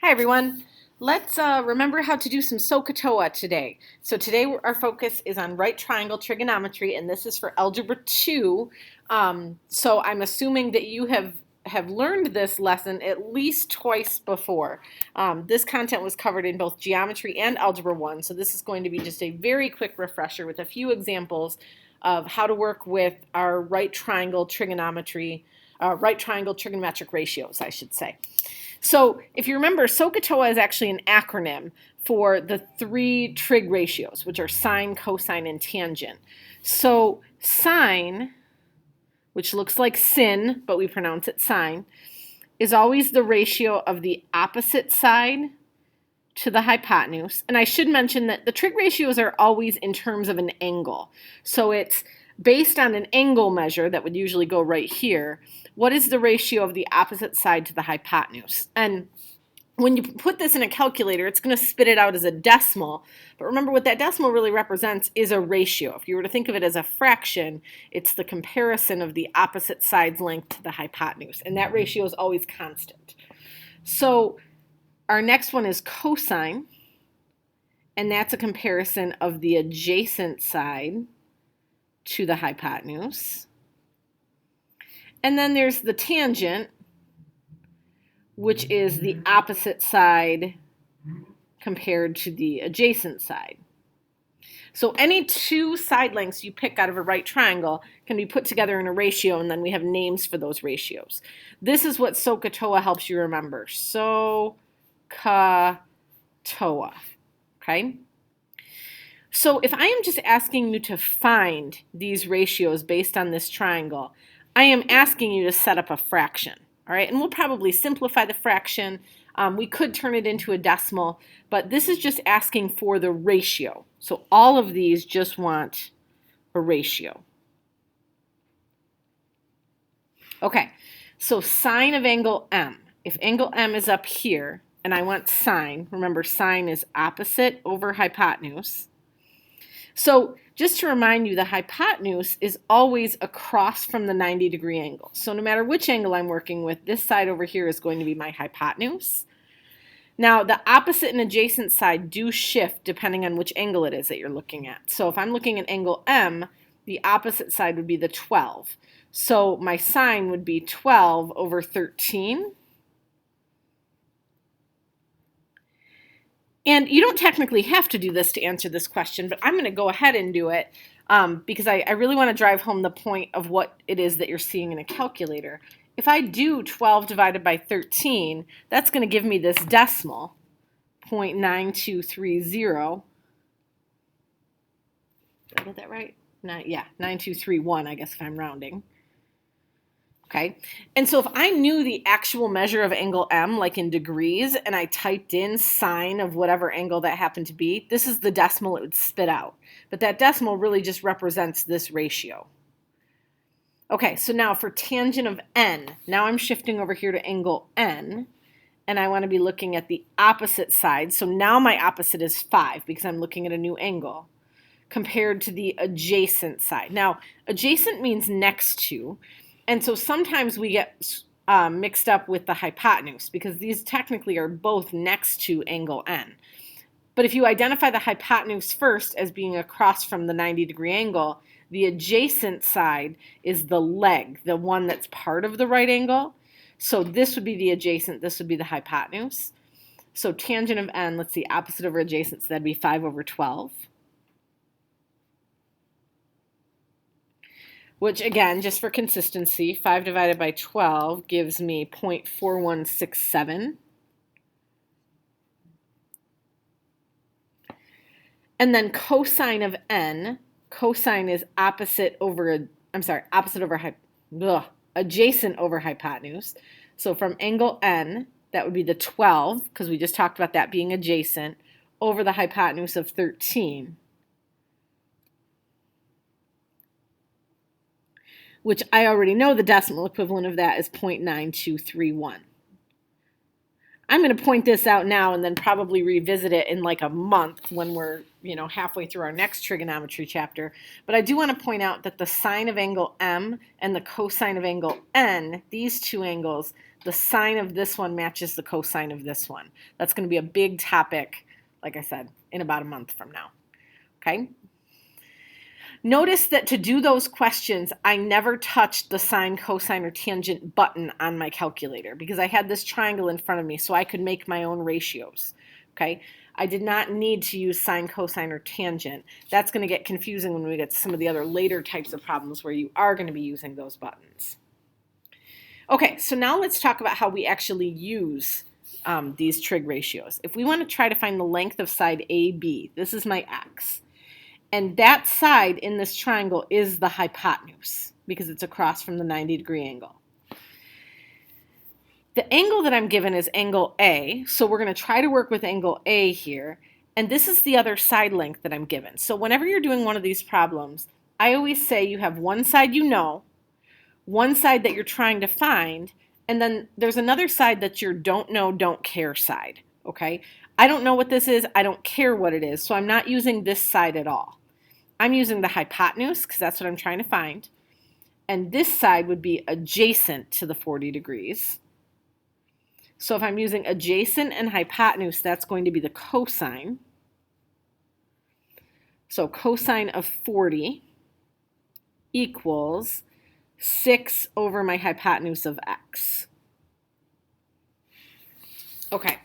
Hi everyone. Let's remember how to do some SOHCAHTOA today. So today our focus is on right triangle trigonometry, and this is for Algebra 2. So I'm assuming that you have learned this lesson at least twice before. This content was covered in both geometry and Algebra 1, so this is going to be just a very quick refresher with a few examples of how to work with our right triangle trigonometric ratios, I should say. So if you remember, SOHCAHTOA is actually an acronym for the three trig ratios, which are sine, cosine, and tangent. So sine, which looks like sin, but we pronounce it sine, is always the ratio of the opposite side to the hypotenuse. And I should mention that the trig ratios are always in terms of an angle. So it's based on an angle measure that would usually go right here. What is the ratio of the opposite side to the hypotenuse? And when you put this in a calculator, it's going to spit it out as a decimal. But remember, what that decimal really represents is a ratio. If you were to think of it as a fraction, it's the comparison of the opposite side's length to the hypotenuse. And that ratio is always constant. So our next one is cosine. And that's a comparison of the adjacent side to the hypotenuse. And then there's the tangent, which is the opposite side compared to the adjacent side. So any two side lengths you pick out of a right triangle can be put together in a ratio, and then we have names for those ratios. This is what SOHCAHTOA helps you remember. SOHCAHTOA. Okay? So if I am just asking you to find these ratios based on this triangle, I am asking you to set up a fraction. All right, and we'll probably simplify the fraction. We could turn it into a decimal, but this is just asking for the ratio. So all of these just want a ratio. Okay, so sine of angle M. If angle M is up here and I want sine, remember sine is opposite over hypotenuse. So just to remind you, the hypotenuse is always across from the 90-degree angle. So no matter which angle I'm working with, this side over here is going to be my hypotenuse. Now, the opposite and adjacent side do shift depending on which angle it is that you're looking at. So if I'm looking at angle M, the opposite side would be the 12. So my sine would be 12 over 13. And you don't technically have to do this to answer this question, but I'm going to go ahead and do it because I really want to drive home the point of what it is that you're seeing in a calculator. If I do 12 divided by 13, that's going to give me this decimal, 0.9230. Did I get that right? Yeah, 9231, I guess, if I'm rounding. Okay, and so if I knew the actual measure of angle M, like in degrees, and I typed in sine of whatever angle that happened to be, this is the decimal it would spit out. But that decimal really just represents this ratio. Okay, so now for tangent of N, now I'm shifting over here to angle N, and I want to be looking at the opposite side. So now my opposite is 5 because I'm looking at a new angle compared to the adjacent side. Now, adjacent means next to. And so sometimes we get mixed up with the hypotenuse because these technically are both next to angle N. But if you identify the hypotenuse first as being across from the 90-degree angle, the adjacent side is the leg, the one that's part of the right angle. So this would be the adjacent, this would be the hypotenuse. So tangent of N, let's see, opposite over adjacent, so that'd be 5 over 12. Which, again, just for consistency, 5 divided by 12 gives me 0.4167. And then cosine of N, cosine is adjacent over hypotenuse. So from angle N, that would be the 12, because we just talked about that being adjacent, over the hypotenuse of 13. Which I already know the decimal equivalent of that is 0.9231. I'm going to point this out now and then probably revisit it in like a month when we're, halfway through our next trigonometry chapter. But I do want to point out that the sine of angle M and the cosine of angle N, these two angles, the sine of this one matches the cosine of this one. That's going to be a big topic, like I said, in about a month from now. Okay? Notice that to do those questions, I never touched the sine, cosine, or tangent button on my calculator because I had this triangle in front of me so I could make my own ratios. Okay? I did not need to use sine, cosine, or tangent. That's going to get confusing when we get to some of the other later types of problems where you are going to be using those buttons. Okay, so now let's talk about how we actually use these trig ratios. If we want to try to find the length of side AB, this is my x. And that side in this triangle is the hypotenuse because it's across from the 90-degree angle. The angle that I'm given is angle A, so we're going to try to work with angle A here. And this is the other side length that I'm given. So whenever you're doing one of these problems, I always say you have one side you know, one side that you're trying to find, and then there's another side that's your don't know, don't care side, okay? I don't know what this is, I don't care what it is, so I'm not using this side at all. I'm using the hypotenuse because that's what I'm trying to find, and this side would be adjacent to the 40 degrees. So if I'm using adjacent and hypotenuse, that's going to be the cosine. So cosine of 40 equals 6 over my hypotenuse of x. Okay.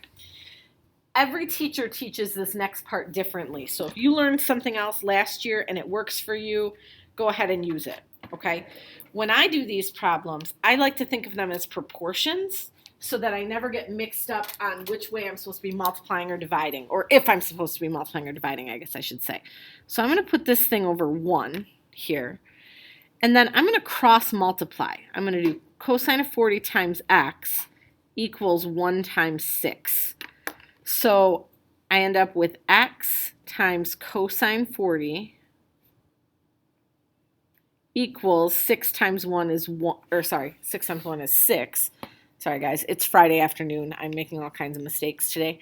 Every teacher teaches this next part differently. So if you learned something else last year and it works for you, go ahead and use it, okay? When I do these problems, I like to think of them as proportions so that I never get mixed up on which way I'm supposed to be multiplying or dividing, or if I'm supposed to be multiplying or dividing, I guess I should say. So I'm going to put this thing over 1 here. And then I'm going to cross multiply. I'm going to do cosine of 40 times x equals 1 times 6. So I end up with x times cosine 40 equals 6 times 1 is 1, or sorry, 6 times 1 is 6. Sorry guys, it's Friday afternoon. I'm making all kinds of mistakes today.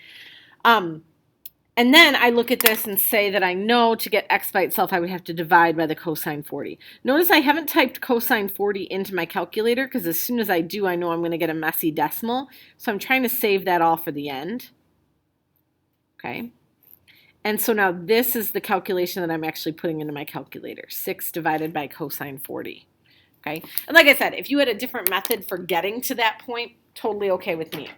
And then I look at this and say that I know to get x by itself, I would have to divide by the cosine 40. Notice I haven't typed cosine 40 into my calculator because as soon as I do, I know I'm going to get a messy decimal. So I'm trying to save that all for the end. Okay. And so now this is the calculation that I'm actually putting into my calculator. 6 divided by cosine 40. Okay. And like I said, if you had a different method for getting to that point, totally okay with me.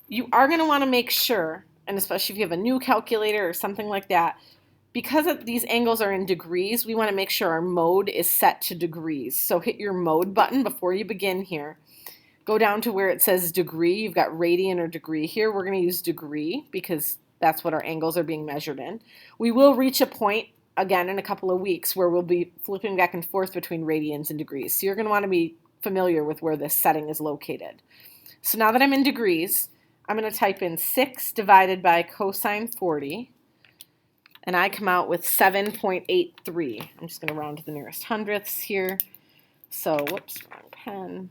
You are going to want to make sure, and especially if you have a new calculator or something like that, because these angles are in degrees, we want to make sure our mode is set to degrees. So hit your mode button before you begin here. Go down to where it says degree. You've got radian or degree here. We're going to use degree because that's what our angles are being measured in. We will reach a point, again, in a couple of weeks where we'll be flipping back and forth between radians and degrees. So you're going to want to be familiar with where this setting is located. So now that I'm in degrees, I'm going to type in 6 divided by cosine 40, and I come out with 7.83. I'm just going to round to the nearest hundredths here. So, whoops, wrong pen.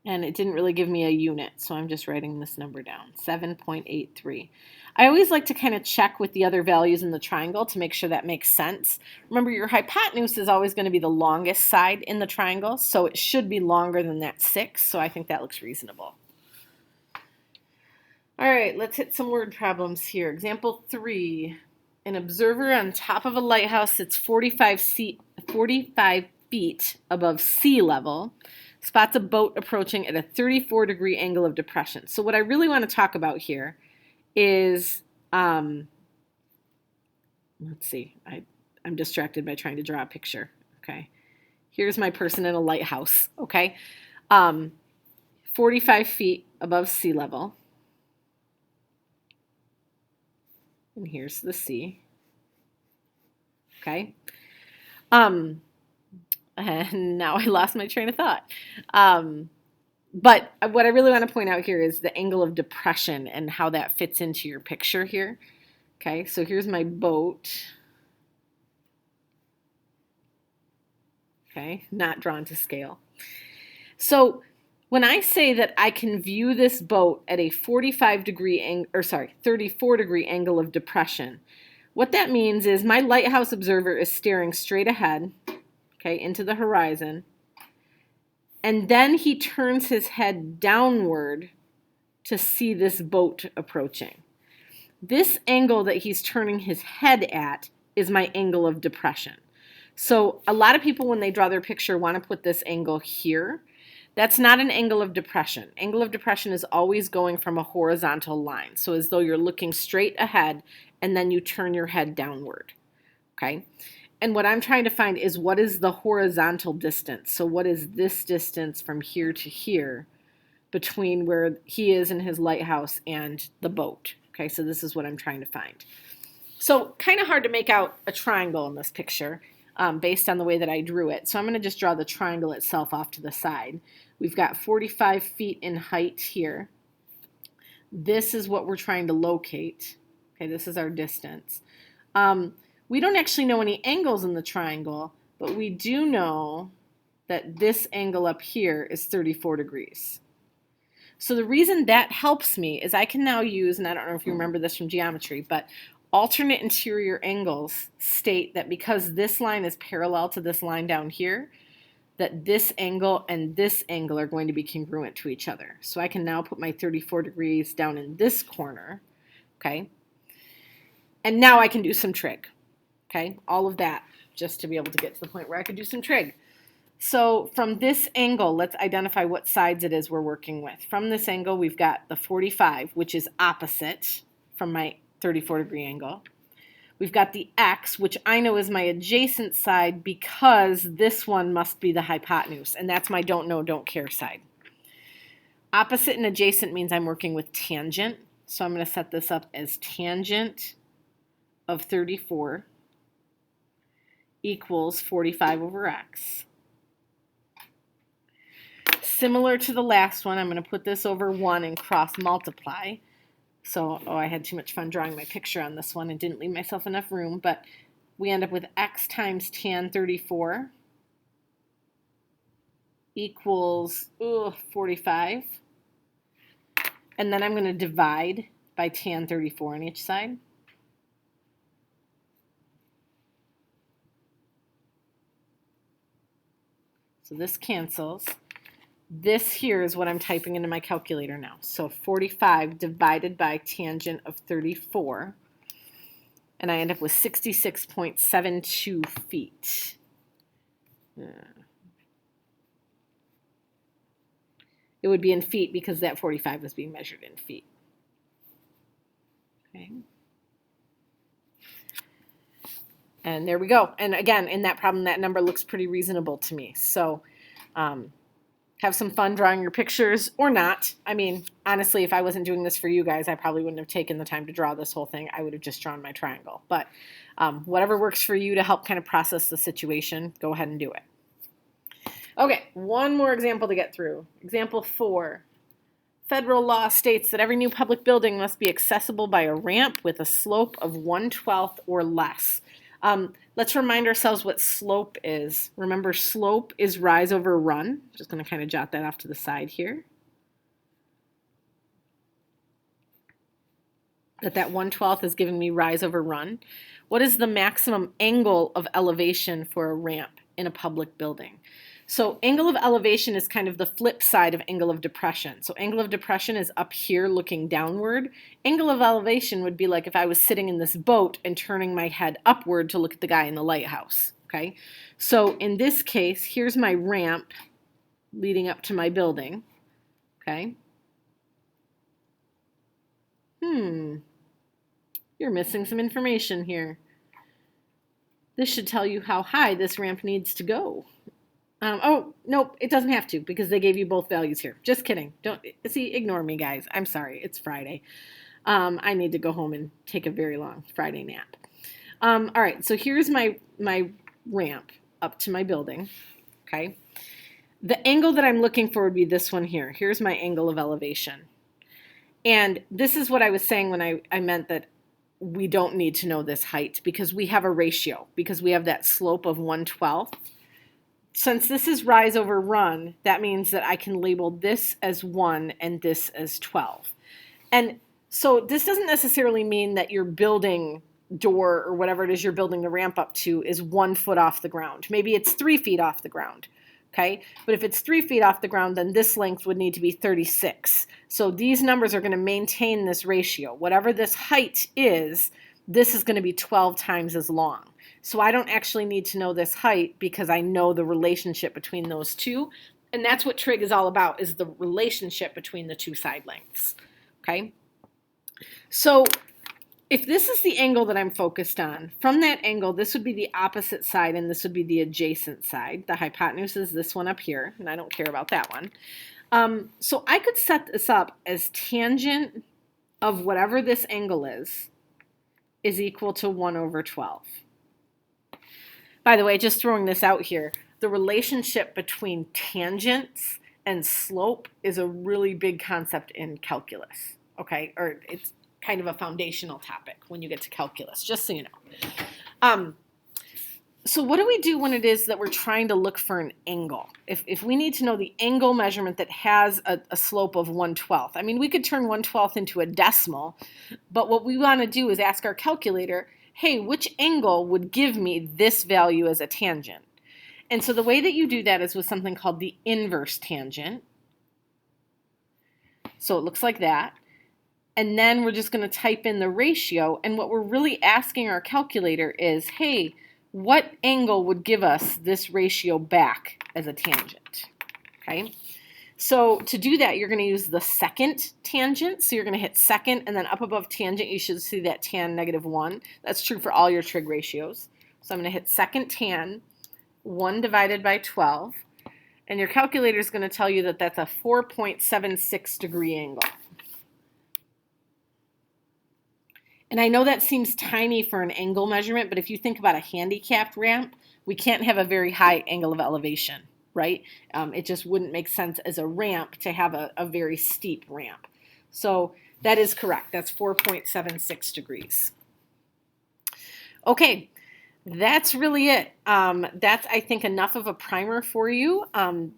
And it didn't really give me a unit, so I'm just writing this number down, 7.83. I always like to kind of check with the other values in the triangle to make sure that makes sense. Remember, your hypotenuse is always going to be the longest side in the triangle, so it should be longer than that 6, so I think that looks reasonable. All right, let's hit some word problems here. Example 3. An observer on top of a lighthouse that's 45 feet above sea level spots a boat approaching at a 34-degree angle of depression. So what I really want to talk about here is, let's see, I'm distracted by trying to draw a picture, okay? Here's my person in a lighthouse, okay? 45 feet above sea level. And here's the sea, okay? And now I lost my train of thought. But what I really want to point out here is the angle of depression and how that fits into your picture here. Okay, so here's my boat. Okay, not drawn to scale. So when I say that I can view this boat at a 34-degree angle of depression, what that means is my lighthouse observer is staring straight ahead, okay, into the horizon, And then he turns his head downward to see this boat approaching. This angle that he's turning his head at is my angle of depression. So a lot of people, when they draw their picture, want to put this angle here. That's not an angle of depression. Angle of depression is always going from a horizontal line. So as though you're looking straight ahead and then you turn your head downward. Okay? And what I'm trying to find is, what is the horizontal distance? So what is this distance from here to here between where he is in his lighthouse and the boat? Okay, so this is what I'm trying to find. So kind of hard to make out a triangle in this picture based on the way that I drew it. So I'm going to just draw the triangle itself off to the side. We've got 45 feet in height here. This is what we're trying to locate. Okay, this is our distance. We don't actually know any angles in the triangle, but we do know that this angle up here is 34 degrees. So the reason that helps me is I can now use, and I don't know if you remember this from geometry, but alternate interior angles state that because this line is parallel to this line down here, that this angle and this angle are going to be congruent to each other. So I can now put my 34 degrees down in this corner, okay? And now I can do some trig, okay? All of that just to be able to get to the point where I could do some trig. So from this angle, let's identify what sides it is we're working with. From this angle, we've got the 45, which is opposite from my 34 degree angle. We've got the x, which I know is my adjacent side because this one must be the hypotenuse, and that's my don't know, don't care side. Opposite and adjacent means I'm working with tangent, so I'm going to set this up as tangent of 34 equals 45 over x. Similar to the last one, I'm going to put this over 1 and cross multiply. So, I had too much fun drawing my picture on this one and didn't leave myself enough room, but we end up with x times tan 34 equals 45. And then I'm going to divide by tan 34 on each side. So this cancels. This here is what I'm typing into my calculator now. So 45 divided by tangent of 34, and I end up with 66.72 feet. It would be in feet because that 45 was being measured in feet. Okay. And there we go. And again, in that problem, that number looks pretty reasonable to me. So have some fun drawing your pictures, or not. I mean, honestly, if I wasn't doing this for you guys, I probably wouldn't have taken the time to draw this whole thing. I would have just drawn my triangle. But whatever works for you to help kind of process the situation, go ahead and do it. Okay, one more example to get through. Example 4. Federal law states that every new public building must be accessible by a ramp with a slope of 1/12 or less. Let's remind ourselves what slope is. Remember, slope is rise over run. Just going to kind of jot that off to the side here. That 1/12 is giving me rise over run. What is the maximum angle of elevation for a ramp in a public building? So angle of elevation is kind of the flip side of angle of depression. So angle of depression is up here looking downward. Angle of elevation would be like if I was sitting in this boat and turning my head upward to look at the guy in the lighthouse. Okay, so in this case, here's my ramp leading up to my building. Okay. You're missing some information here. This should tell you how high this ramp needs to go. Oh, nope, it doesn't have to because they gave you both values here. Just kidding. Don't see, ignore me, guys. I'm sorry. It's Friday. I need to go home and take a very long Friday nap. All right, so here's my ramp up to my building. Okay. The angle that I'm looking for would be this one here. Here's my angle of elevation. And this is what I was saying when I meant that we don't need to know this height because we have a ratio, because we have that slope of 1/12. Since this is rise over run, that means that I can label this as 1 and this as 12. And so this doesn't necessarily mean that your building door or whatever it is you're building the ramp up to is 1 foot off the ground. Maybe it's 3 feet off the ground. Okay, but if it's 3 feet off the ground, then this length would need to be 36. So these numbers are going to maintain this ratio. Whatever this height is, this is going to be 12 times as long. So I don't actually need to know this height because I know the relationship between those two. And that's what trig is all about, is the relationship between the two side lengths. Okay, so if this is the angle that I'm focused on, from that angle, this would be the opposite side and this would be the adjacent side. The hypotenuse is this one up here, and I don't care about that one. So I could set this up as tangent of whatever this angle is equal to 1 over 12. By the way, just throwing this out here, the relationship between tangents and slope is a really big concept in calculus, okay? Or it's kind of a foundational topic when you get to calculus, just so you know. So what do we do when it is that we're trying to look for an angle? If we need to know the angle measurement that has a slope of 1/12, I mean, we could turn 1/12 into a decimal, but what we want to do is ask our calculator, hey, which angle would give me this value as a tangent? And so the way that you do that is with something called the inverse tangent. So it looks like that. And then we're just going to type in the ratio. And what we're really asking our calculator is, hey, what angle would give us this ratio back as a tangent? Okay. So to do that, you're going to use the second tangent. So you're going to hit second, and then up above tangent, you should see that tan -1. That's true for all your trig ratios. So I'm going to hit second tan, 1 divided by 12. And your calculator is going to tell you that that's a 4.76 degree angle. And I know that seems tiny for an angle measurement, but if you think about a handicapped ramp, we can't have a very high angle of elevation, right? It just wouldn't make sense as a ramp to have a very steep ramp. So that is correct. That's 4.76 degrees. Okay, that's really it. That's, I think, enough of a primer for you.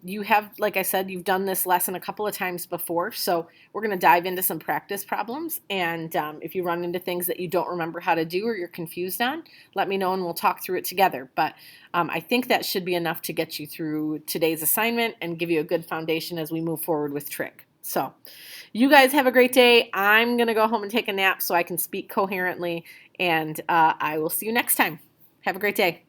You have, like I said, you've done this lesson a couple of times before, so we're going to dive into some practice problems. And if you run into things that you don't remember how to do or you're confused on, let me know and we'll talk through it together. But I think that should be enough to get you through today's assignment and give you a good foundation as we move forward with trig. So you guys have a great day. I'm going to go home and take a nap so I can speak coherently, and I will see you next time. Have a great day.